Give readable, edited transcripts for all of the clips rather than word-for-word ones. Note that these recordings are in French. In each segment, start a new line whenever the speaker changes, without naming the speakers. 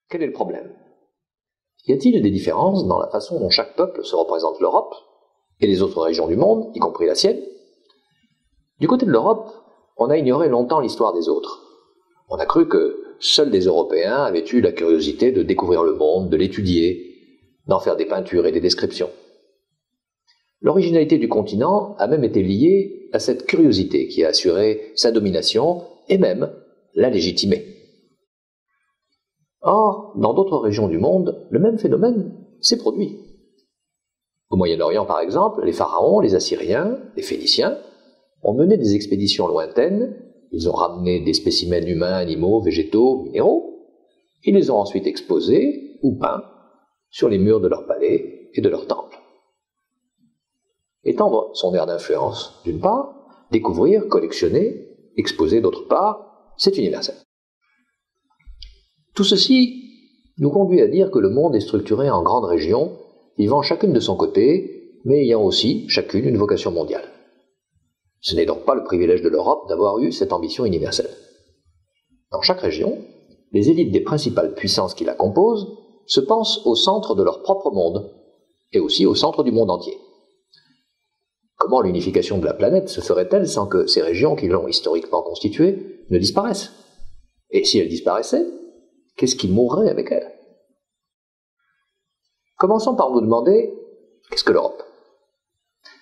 Quel est le problème? Y a-t-il des différences dans la façon dont chaque peuple se représente l'Europe et les autres régions du monde, y compris la sienne? Du côté de l'Europe, on a ignoré longtemps l'histoire des autres. On a cru que seuls les Européens avaient eu la curiosité de découvrir le monde, de l'étudier, d'en faire des peintures et des descriptions. L'originalité du continent a même été liée à cette curiosité qui a assuré sa domination et même l'a légitimée. Or, dans d'autres régions du monde, le même phénomène s'est produit. Au Moyen-Orient, par exemple, les pharaons, les Assyriens, les Phéniciens ont mené des expéditions lointaines, ils ont ramené des spécimens humains, animaux, végétaux, minéraux, ils les ont ensuite exposés ou peints sur les murs de leurs palais et de leurs temples. Étendre son aire d'influence, d'une part, découvrir, collectionner, exposer, d'autre part, c'est universel. Tout ceci nous conduit à dire que le monde est structuré en grandes régions, vivant chacune de son côté, mais ayant aussi chacune une vocation mondiale. Ce n'est donc pas le privilège de l'Europe d'avoir eu cette ambition universelle. Dans chaque région, les élites des principales puissances qui la composent se pensent au centre de leur propre monde, et aussi au centre du monde entier. Comment l'unification de la planète se ferait-elle sans que ces régions qui l'ont historiquement constituée ne disparaissent? Et si elles disparaissaient, qu'est-ce qui mourrait avec elles? Commençons par nous demander, qu'est-ce que l'Europe?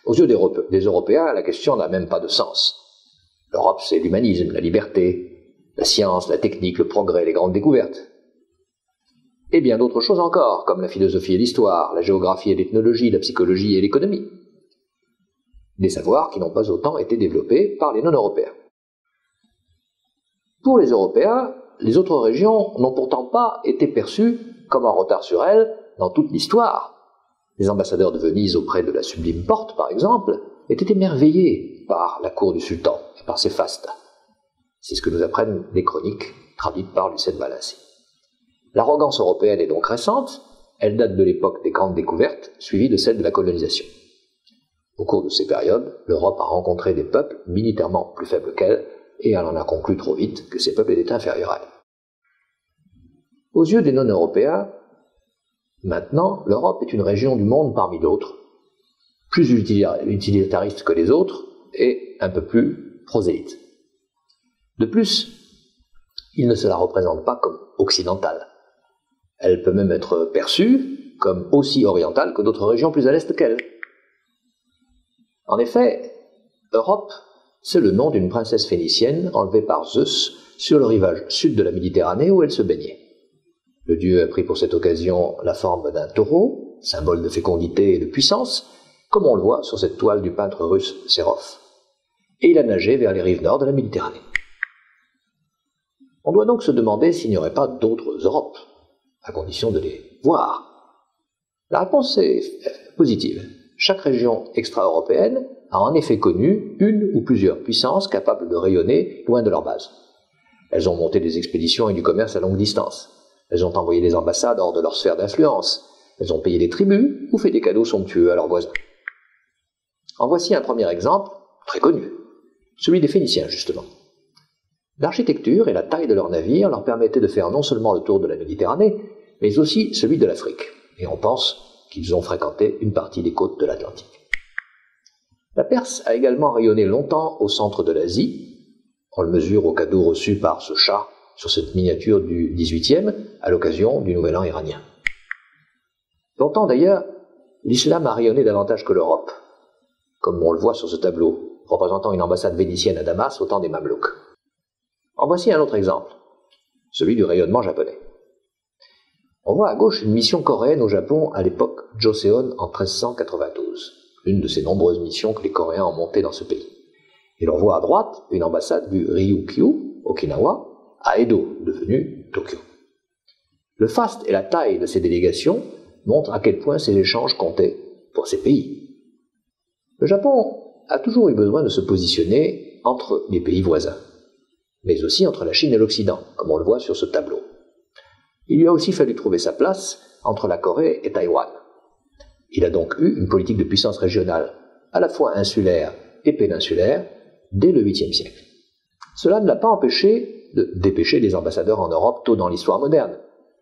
Aux yeux des Européens, la question n'a même pas de sens. L'Europe, c'est l'humanisme, la liberté, la science, la technique, le progrès, les grandes découvertes. Et bien d'autres choses encore, comme la philosophie et l'histoire, la géographie et l'ethnologie, la psychologie et l'économie. Des savoirs qui n'ont pas autant été développés par les non-européens. Pour les Européens, les autres régions n'ont pourtant pas été perçues comme en retard sur elles dans toute l'histoire. Les ambassadeurs de Venise auprès de la Sublime Porte, par exemple, étaient émerveillés par la cour du sultan et par ses fastes. C'est ce que nous apprennent les chroniques traduites par Lucette Balinci. L'arrogance européenne est donc récente, elle date de l'époque des grandes découvertes, suivie de celle de la colonisation. Au cours de ces périodes, l'Europe a rencontré des peuples militairement plus faibles qu'elle, et elle en a conclu trop vite que ces peuples étaient inférieurs à elle. Aux yeux des non-européens, maintenant, l'Europe est une région du monde parmi d'autres, plus utilitariste que les autres et un peu plus prosélyte. De plus, il ne se la représente pas comme occidentale. Elle peut même être perçue comme aussi orientale que d'autres régions plus à l'est qu'elle. En effet, Europe, c'est le nom d'une princesse phénicienne enlevée par Zeus sur le rivage sud de la Méditerranée où elle se baignait. Le dieu a pris pour cette occasion la forme d'un taureau, symbole de fécondité et de puissance, comme on le voit sur cette toile du peintre russe Serov. Et il a nagé vers les rives nord de la Méditerranée. On doit donc se demander s'il n'y aurait pas d'autres Europes, à condition de les voir. La réponse est positive. Chaque région extra-européenne a en effet connu une ou plusieurs puissances capables de rayonner loin de leur base. Elles ont monté des expéditions et du commerce à longue distance. Elles ont envoyé des ambassades hors de leur sphère d'influence. Elles ont payé des tributs ou fait des cadeaux somptueux à leurs voisins. En voici un premier exemple, très connu, celui des Phéniciens justement. L'architecture et la taille de leurs navires leur permettaient de faire non seulement le tour de la Méditerranée, mais aussi celui de l'Afrique. Et on pense qu'ils ont fréquenté une partie des côtes de l'Atlantique. La Perse a également rayonné longtemps au centre de l'Asie. On le mesure au cadeau reçu par ce chat sur cette miniature du XVIIIe à l'occasion du Nouvel An iranien. Longtemps d'ailleurs, l'islam a rayonné davantage que l'Europe, comme on le voit sur ce tableau, représentant une ambassade vénitienne à Damas au temps des Mamelouks. En voici un autre exemple, celui du rayonnement japonais. On voit à gauche une mission coréenne au Japon à l'époque Joseon en 1392, l'une de ces nombreuses missions que les Coréens ont montées dans ce pays. Et l'on voit à droite une ambassade du Ryukyu, Okinawa, à Edo, devenu Tokyo. Le faste et la taille de ces délégations montrent à quel point ces échanges comptaient pour ces pays. Le Japon a toujours eu besoin de se positionner entre les pays voisins, mais aussi entre la Chine et l'Occident, comme on le voit sur ce tableau. Il lui a aussi fallu trouver sa place entre la Corée et Taïwan. Il a donc eu une politique de puissance régionale, à la fois insulaire et péninsulaire, dès le 8e siècle. Cela ne l'a pas empêché de dépêcher des ambassadeurs en Europe tôt dans l'histoire moderne.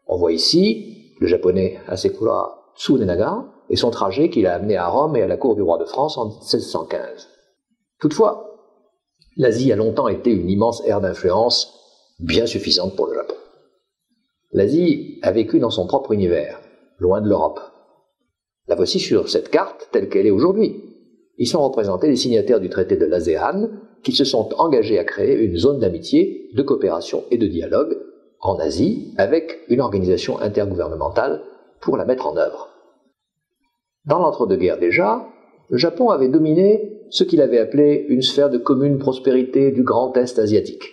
On voit ici le japonais Hasekura Tsunenaga et son trajet qu'il a amené à Rome et à la cour du roi de France en 1615. Toutefois, l'Asie a longtemps été une immense aire d'influence bien suffisante pour le Japon. L'Asie a vécu dans son propre univers, loin de l'Europe. La voici sur cette carte telle qu'elle est aujourd'hui. Ils sont représentés les signataires du traité de l'ASEAN qui se sont engagés à créer une zone d'amitié, de coopération et de dialogue en Asie avec une organisation intergouvernementale pour la mettre en œuvre. Dans l'entre-deux-guerres déjà, le Japon avait dominé ce qu'il avait appelé une sphère de commune prospérité du Grand Est asiatique.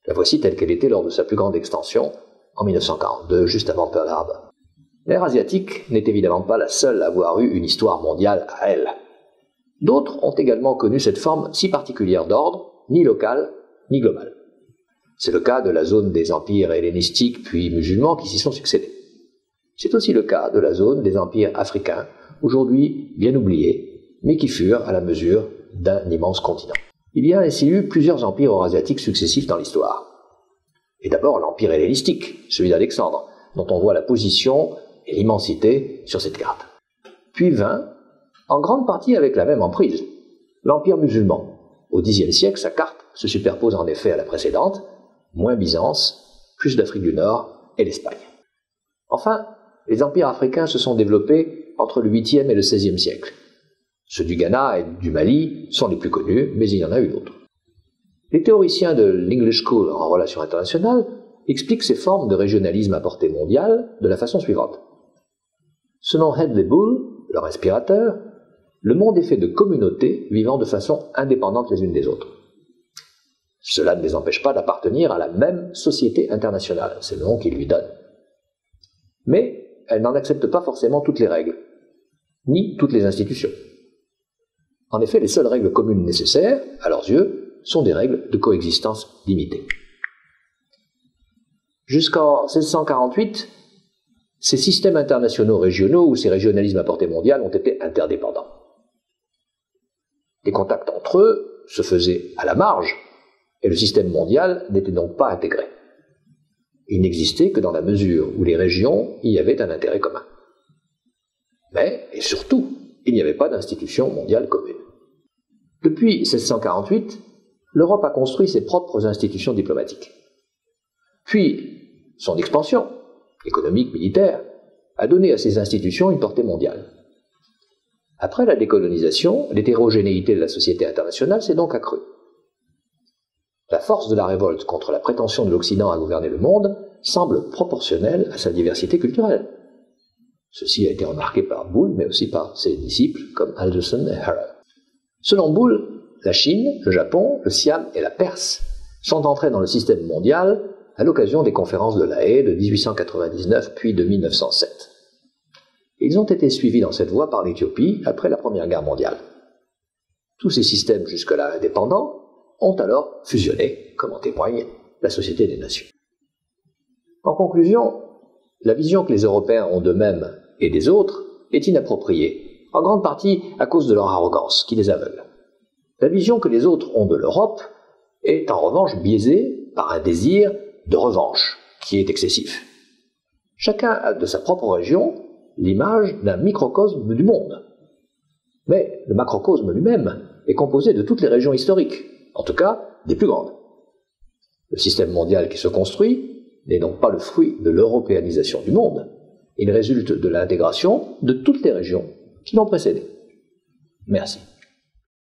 La voici telle qu'elle était lors de sa plus grande extension en 1942, juste avant Pearl Harbor. L'ère asiatique n'est évidemment pas la seule à avoir eu une histoire mondiale à elle. D'autres ont également connu cette forme si particulière d'ordre, ni local, ni global. C'est le cas de la zone des empires hellénistiques puis musulmans qui s'y sont succédés. C'est aussi le cas de la zone des empires africains, aujourd'hui bien oubliés, mais qui furent à la mesure d'un immense continent. Il y a ainsi eu plusieurs empires eurasiatiques successifs dans l'histoire. Et d'abord l'empire hellénistique, celui d'Alexandre, dont on voit la position et l'immensité sur cette carte. Puis vint, en grande partie avec la même emprise, l'empire musulman. Au Xe siècle, sa carte se superpose en effet à la précédente, moins Byzance, plus d'Afrique du Nord et l'Espagne. Enfin, les empires africains se sont développés entre le 8e et le 16e siècle. Ceux du Ghana et du Mali sont les plus connus, mais il y en a eu d'autres. Les théoriciens de l'English School en relations internationales expliquent ces formes de régionalisme à portée mondiale de la façon suivante. Selon Hedley Bull, leur inspirateur, le monde est fait de communautés vivant de façon indépendante les unes des autres. Cela ne les empêche pas d'appartenir à la même société internationale, c'est le nom qu'ils lui donnent. Mais elles n'en acceptent pas forcément toutes les règles, ni toutes les institutions. En effet, les seules règles communes nécessaires, à leurs yeux, sont des règles de coexistence limitées. Jusqu'en 1648, ces systèmes internationaux régionaux ou ces régionalismes à portée mondiale ont été interdépendants. Les contacts entre eux se faisaient à la marge, et le système mondial n'était donc pas intégré. Il n'existait que dans la mesure où les régions y avaient un intérêt commun. Mais, et surtout, il n'y avait pas d'institution mondiale commune. Depuis 1648, l'Europe a construit ses propres institutions diplomatiques. Puis, son expansion, économique, militaire, a donné à ces institutions une portée mondiale. Après la décolonisation, l'hétérogénéité de la société internationale s'est donc accrue. La force de la révolte contre la prétention de l'Occident à gouverner le monde semble proportionnelle à sa diversité culturelle. Ceci a été remarqué par Bull, mais aussi par ses disciples comme Alderson et Harrow. Selon Bull, la Chine, le Japon, le Siam et la Perse sont entrés dans le système mondial à l'occasion des conférences de La Haye de 1899 puis de 1907. Ils ont été suivis dans cette voie par l'Éthiopie après la Première Guerre mondiale. Tous ces systèmes jusque-là indépendants ont alors fusionné, comme en témoigne la Société des Nations. En conclusion, la vision que les Européens ont d'eux-mêmes et des autres est inappropriée, en grande partie à cause de leur arrogance qui les aveugle. La vision que les autres ont de l'Europe est en revanche biaisée par un désir de revanche qui est excessif. Chacun a de sa propre région l'image d'un microcosme du monde. Mais le macrocosme lui-même est composé de toutes les régions historiques, en tout cas des plus grandes. Le système mondial qui se construit n'est donc pas le fruit de l'européanisation du monde, il résulte de l'intégration de toutes les régions qui l'ont précédé. Merci.